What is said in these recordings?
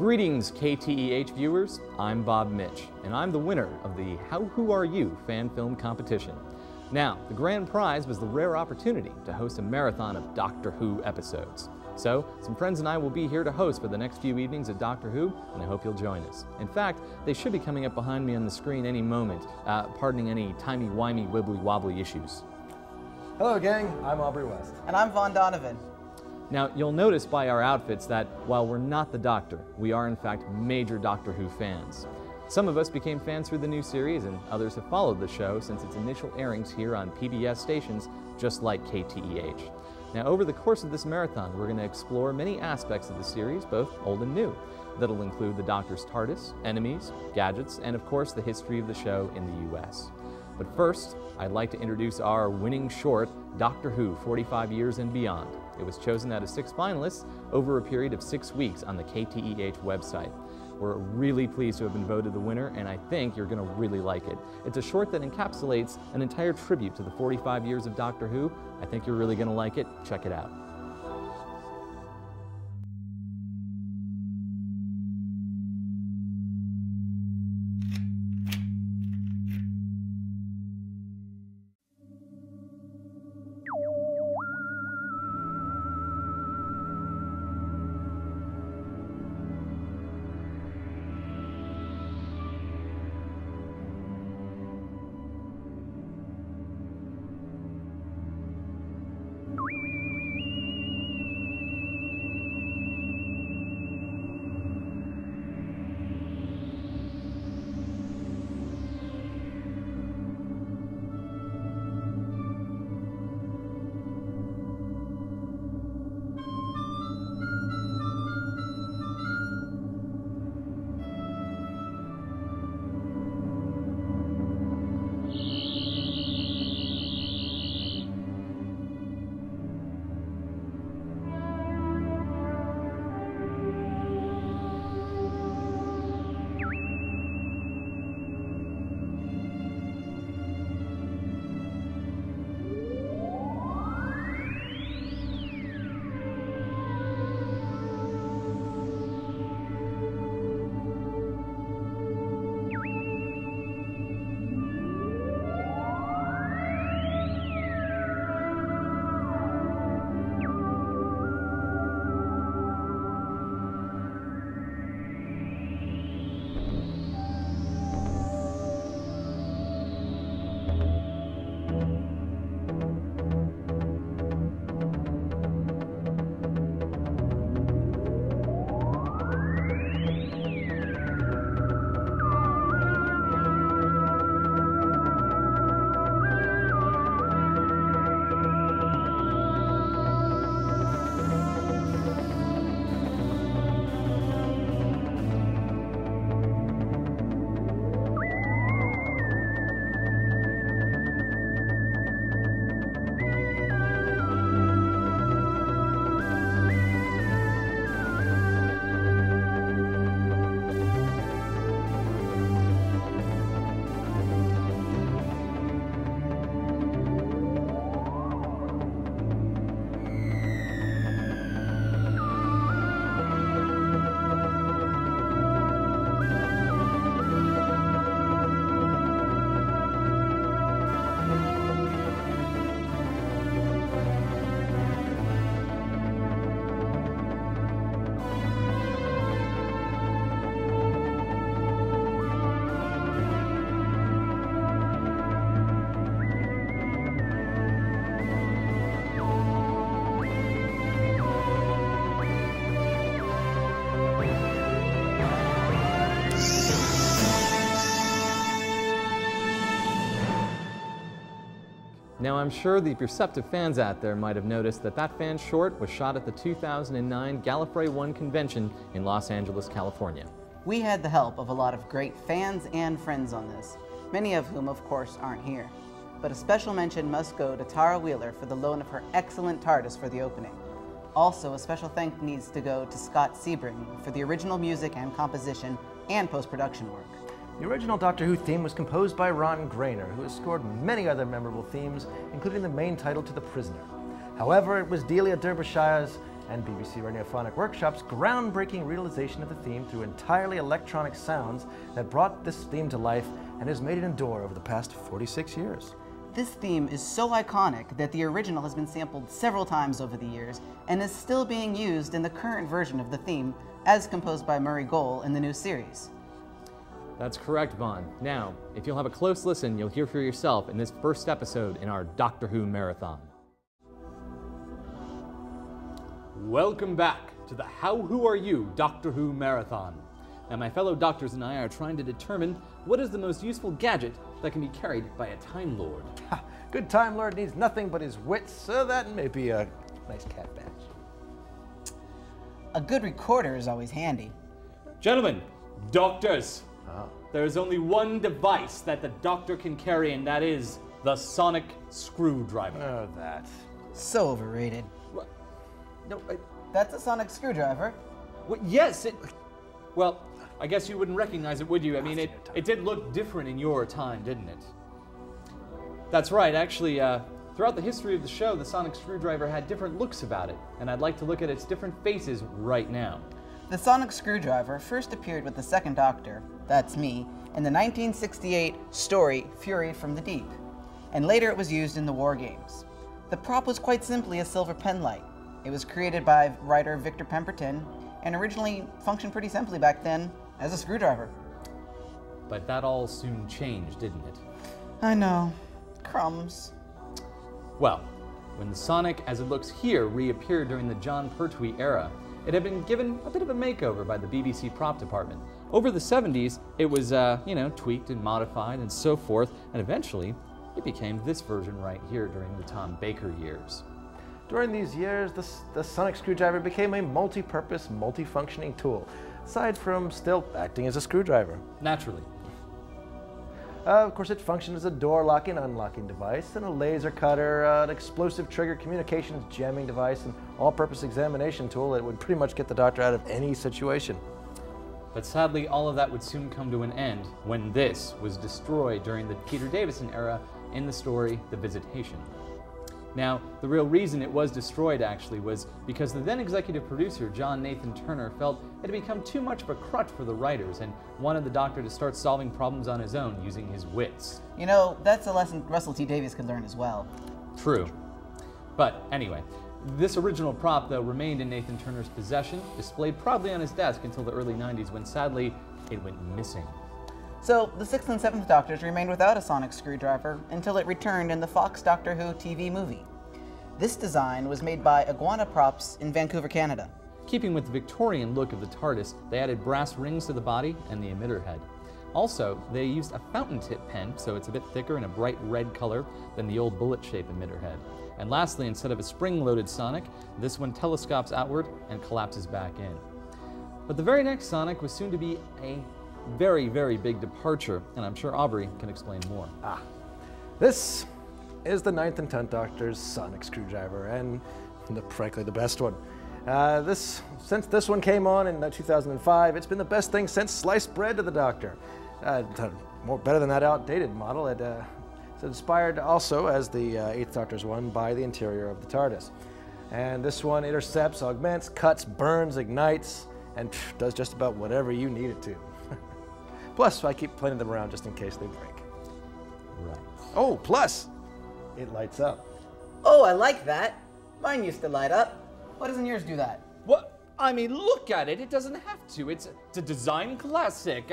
Greetings, KTEH viewers. I'm Bob Mitch, and I'm the winner of the Who Are You fan film competition. Now, the grand prize was the rare opportunity to host a marathon of Doctor Who episodes. So, some friends and I will be here to host for the next few evenings at Doctor Who, and I hope you'll join us. In fact, they should be coming up behind me on the screen any moment, pardoning any timey-wimey, wibbly-wobbly issues. Hello, gang. I'm Aubrey West. And I'm Vaughn Donovan. Now, you'll notice by our outfits that while we're not the Doctor, we are in fact major Doctor Who fans. Some of us became fans through the new series, and others have followed the show since its initial airings here on PBS stations, just like KTEH. Now, over the course of this marathon, we're going to explore many aspects of the series, both old and new. That'll include the Doctor's TARDIS, enemies, gadgets, and of course the history of the show in the US. But first, I'd like to introduce our winning short, Doctor Who 45 Years and Beyond. It was chosen out of 6 finalists over a period of 6 weeks on the KTEH website. We're really pleased to have been voted the winner, and I think you're going to really like it. It's a short that encapsulates an entire tribute to the 45 years of Doctor Who. I think you're really going to like it. Check it out. Now, I'm sure the perceptive fans out there might have noticed that that fan short was shot at the 2009 Gallifrey One convention in Los Angeles, California. We had the help of a lot of great fans and friends on this, many of whom, of course, aren't here. But a special mention must go to Tara Wheeler for the loan of her excellent TARDIS for the opening. Also, a special thank needs to go to Scott Sebring for the original music and composition and post-production work. The original Doctor Who theme was composed by Ron Grainer, who has scored many other memorable themes, including the main title to The Prisoner. However, it was Delia Derbyshire's and BBC Radiophonic Workshop's groundbreaking realization of the theme through entirely electronic sounds that brought this theme to life and has made it endure over the past 46 years. This theme is so iconic that the original has been sampled several times over the years and is still being used in the current version of the theme as composed by Murray Gold in the new series. That's correct, Vaughn. Now, if you'll have a close listen, you'll hear for yourself in this first episode in our Doctor Who Marathon. Welcome back to the How Who Are You Doctor Who Marathon. Now, my fellow doctors and I are trying to determine what is the most useful gadget that can be carried by a Time Lord. Ha, good Time Lord needs nothing but his wits, so that may be a nice cat badge. A good recorder is always handy. Gentlemen, doctors, there is only one device that the doctor can carry, and that is the sonic screwdriver. Oh, that. So overrated. What? No, That's a sonic screwdriver. yes, well, I guess you wouldn't recognize it, would you? I mean, it did look different in your time, didn't it? That's right. Actually, throughout the history of the show, the sonic screwdriver had different looks about it, and I'd like to look at its different faces right now. The sonic screwdriver first appeared with the second Doctor, that's me, in the 1968 story Fury from the Deep, and later it was used in the War Games. The prop was quite simply a silver pen light. It was created by writer Victor Pemberton, and originally functioned pretty simply back then as a screwdriver. But that all soon changed, didn't it? I know. Crumbs. Well, when the Sonic, as it looks here, reappeared during the John Pertwee era, it had been given a bit of a makeover by the BBC prop department. Over the 70s, it was, tweaked and modified and so forth, and eventually, it became this version right here during the Tom Baker years. During these years, the sonic screwdriver became a multi-purpose, multi-functioning tool, aside from still acting as a screwdriver. Naturally. Of course, it functioned as a door locking, unlocking device, and a laser cutter, an explosive trigger communications jamming device, and all-purpose examination tool that would pretty much get the Doctor out of any situation. But sadly, all of that would soon come to an end when this was destroyed during the Peter Davison era in the story The Visitation. Now, the real reason it was destroyed actually was because the then executive producer, John Nathan Turner, felt it had become too much of a crutch for the writers and wanted the Doctor to start solving problems on his own using his wits. You know, that's a lesson Russell T Davies could learn as well. True. But anyway, this original prop, though, remained in Nathan Turner's possession, displayed proudly on his desk until the early 90s when, sadly, it went missing. So, the 6th and 7th Doctors remained without a sonic screwdriver until it returned in the Fox Doctor Who TV movie. This design was made by Iguana Props in Vancouver, Canada. Keeping with the Victorian look of the TARDIS, they added brass rings to the body and the emitter head. Also, they used a fountain tip pen, so it's a bit thicker and a bright red color than the old bullet-shaped emitter head. And lastly, instead of a spring-loaded Sonic, this one telescopes outward and collapses back in. But the very next Sonic was soon to be a very, very big departure, and I'm sure Aubrey can explain more. This is the 9th and 10th Doctor's sonic screwdriver, and frankly the best one. Since this one came on in 2005, it's been the best thing since sliced bread to the Doctor. Better than that outdated model. It's inspired also, as the 8th Doctor's one, by the interior of the TARDIS. And this one intercepts, augments, cuts, burns, ignites, and does just about whatever you need it to. Plus, I keep playing them around just in case they break. Right. Oh, plus, it lights up. Oh, I like that. Mine used to light up. Why doesn't yours do that? What? I mean, look at it. It doesn't have to. It's a design classic.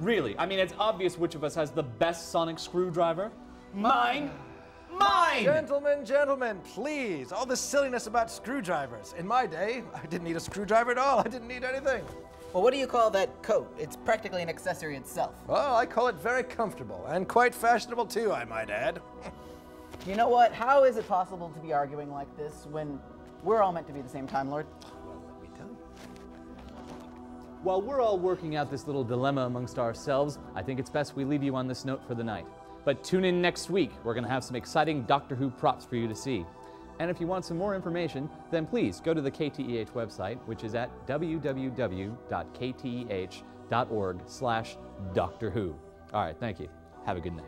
Really, I mean, it's obvious which of us has the best sonic screwdriver. Mine! Mine! Gentlemen, please. All this silliness about screwdrivers. In my day, I didn't need a screwdriver at all. I didn't need anything. Well, what do you call that coat? It's practically an accessory itself. Well, I call it very comfortable and quite fashionable too, I might add. You know what? How is it possible to be arguing like this when we're all meant to be the same Time Lord? Well, let me tell you. While we're all working out this little dilemma amongst ourselves, I think it's best we leave you on this note for the night. But tune in next week. We're going to have some exciting Doctor Who props for you to see. And if you want some more information, then please go to the KTEH website, which is at www.kteh.org/Doctor Who. All right, thank you. Have a good night.